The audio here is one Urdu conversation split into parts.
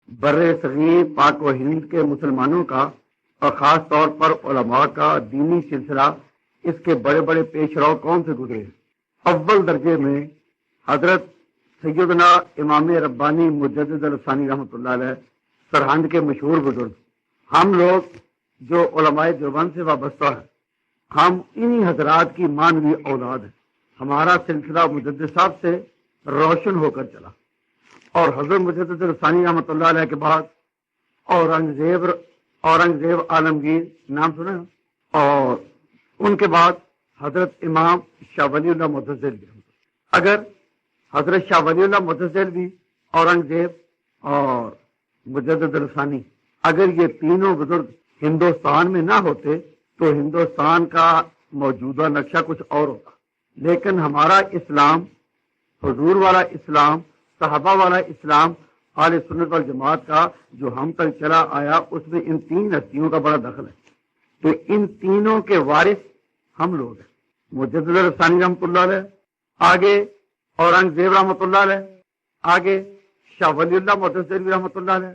بر صغیر پاک و ہند کے مسلمانوں کا اور خاص طور پر علماء کا دینی سلسلہ اس کے بڑے بڑے پیش رو کون سے گزرے؟ اول درجے میں حضرت سیدنا امام ربانی مجدد الثانی رحمۃ اللہ علیہ سرہند کے مشہور بزرگ۔ ہم لوگ جو علماء دیوبند سے وابستہ ہیں، ہم انہی حضرات کی مانوی اولاد ہیں۔ ہمارا سلسلہ مجدد صاحب سے روشن ہو کر چلا، اور حضرت مجدد الثانی رحمۃ اللہ علیہ کے بعد اورنگزیب عالمگیر نام سنا، اور ان کے بعد حضرت امام شاہ ولی اللہ متزلوی۔ اگر حضرت شاہ ولی اللہ متزلوی، اورنگزیب اور مجدد الثانی، اگر یہ تینوں بزرگ ہندوستان میں نہ ہوتے تو ہندوستان کا موجودہ نقشہ کچھ اور ہوتا۔ لیکن ہمارا اسلام، حضور والا اسلام، صحابہ والا اسلام، اہل سنت والجماعت کا جو ہم تک چلا آیا، اس میں ان تین ہستیوں کا بڑا دخل ہے۔ تو ان تینوں کے وارث ہم لوگ ہیں۔ مجدد الثانی رحمۃ اللہ علیہ، آگے اورنگزیب رحمۃ اللہ علیہ، آگے شاہ ولی اللہ متزلوی رحمۃ اللہ علیہ۔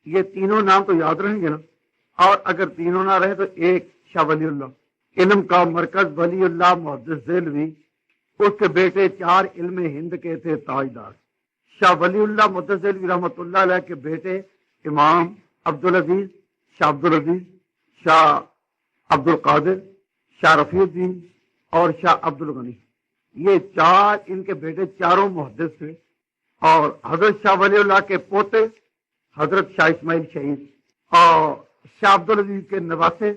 یہ تینوں نام تو یاد رہیں گے نا، اور اگر تینوں نہ رہے تو ایک شاہ ولی اللہ، علم کا مرکز ولی اللہ متزلوی، اس کے بیٹے چار علم ہند کے تھے تاجدار۔ شاہ ولی اللہ متزلوی رحمۃ اللہ علیہ کے بیٹے امام عبدالعزیز، شاہ عبد القادر، شاہ رفیع الدین اور شاہ عبد الغنی، یہ چار ان کے بیٹے چاروں محدث تھے۔ اور حضرت شاہ ولی اللہ کے پوتے حضرت شاہ اسماعیل شہید، اور شاہ عبدالعزیز کے نواسے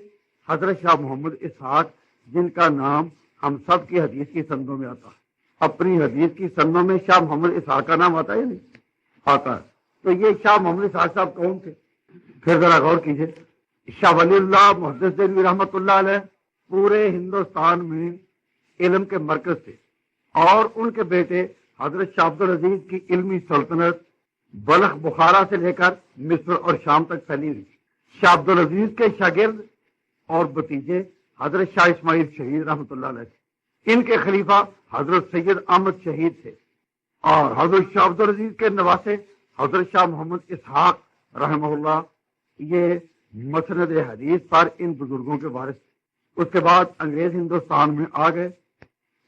حضرت شاہ محمد اسحاق، جن کا نام ہم سب کی حدیث کی سندوں میں آتا ہے۔ اپنی حدیث کی سندوں میں شاہ محمد اسحاق کا نام آتا ہے یا نہیں آتا ہے؟ تو یہ شاہ محمد اسحاق صاحب کون تھے؟ پھر ذرا غور کیجئے۔ شاہ ولی اللہ محدث دہلوی رحمۃ اللہ علیہ پورے ہندوستان میں علم کے مرکز تھے، اور ان کے بیٹے حضرت شاہ عبدالعزیز کی علمی سلطنت بلخ بخارا سے لے کر مصر اور شام تک پھیلی ہوئی۔ شاہ عبدالعزیز کے شاگرد اور بھتیجے حضرت شاہ اسماعیل شہید رحمۃ اللہ علیہ تھے۔ ان کے خلیفہ حضرت سید احمد شہید تھے، اور حضرت شاہ عبدالعزیز کے نواسے حضرت شاہ محمد اسحاق رحمہ اللہ، یہ مسند حدیث پر ان بزرگوں کے وارث تھے۔ اس کے بعد انگریز ہندوستان میں آ گئے۔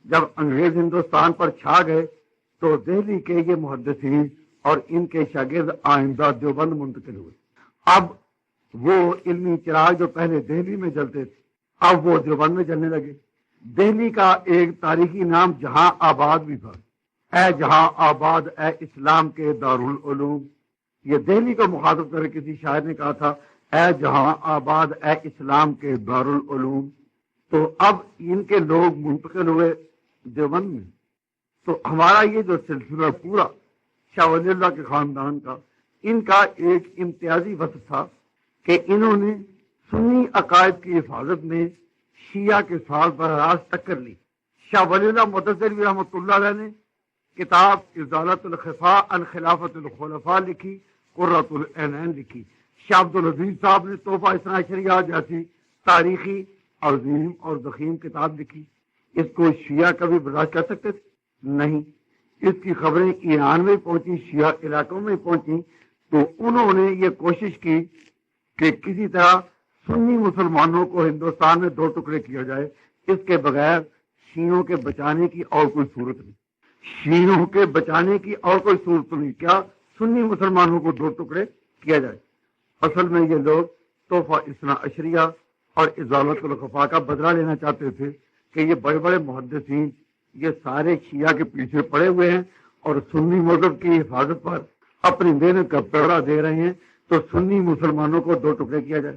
جب انگریز ہندوستان پر چھا گئے تو دہلی کے یہ محدثین اور ان کے شاگرد آئندہ دیوبند منتقل ہوئے۔ اب وہ علمی چراغ جو پہلے دہلی میں جلتے تھے، اب وہ دیوبند میں جلنے لگے۔ دہلی کا ایک تاریخی نام جہاں آباد بھی تھا۔ اے جہاں آباد اے اسلام کے دارالعلوم، یہ دہلی کو مخاطب کر کسی شاعر نے کہا تھا، اے جہاں آباد اے اسلام کے دارالعلوم۔ تو اب ان کے لوگ منتقل ہوئے دیوبند میں۔ تو ہمارا یہ جو سلسلہ پورا شاہ ولی اللہ کے خاندان کا، ان کا ایک امتیازی وصف تھا کہ انہوں نے سنی عقائد کی حفاظت میں شیعہ کے ساتھ براہ راست ٹکر لی۔ شاہ ولی اللہ متزلوی رحمۃ اللہ علیہ نے کتاب ازالۃ الخفاء عن خلافت الخلفاء لکھی، قرۃ العینین لکھی۔ شاہ عبدالعزیز صاحب نے تحفہ اثنا عشریہ جیسی تاریخی عظیم اور ضخیم کتاب لکھی۔ اس کو شیعہ کبھی برداشت کر سکتے تھے؟ نہیں۔ اس کی خبریں ایران میں پہنچی، شیعہ علاقوں میں پہنچی، تو انہوں نے یہ کوشش کی کہ کسی طرح سنی مسلمانوں کو ہندوستان میں دو ٹکڑے کیا جائے۔ اس کے بغیر شیعوں کے بچانے کی اور کوئی صورت نہیں، شیعوں کے بچانے کی اور کوئی صورت نہیں، کیا سنی مسلمانوں کو دو ٹکڑے کیا جائے۔ اصل میں یہ لوگ تحفہ اثنا عشریہ اور ازالۃ الخفاء کا بدلہ لینا چاہتے تھے کہ یہ بڑے بڑے محدثین یہ سارے شیعہ کے پیچھے پڑے ہوئے ہیں اور سنی مذہب کی حفاظت پر اپنی محنت کا پیڑا دے رہے ہیں، تو سنی مسلمانوں کو دو ٹکڑے کیا جائے۔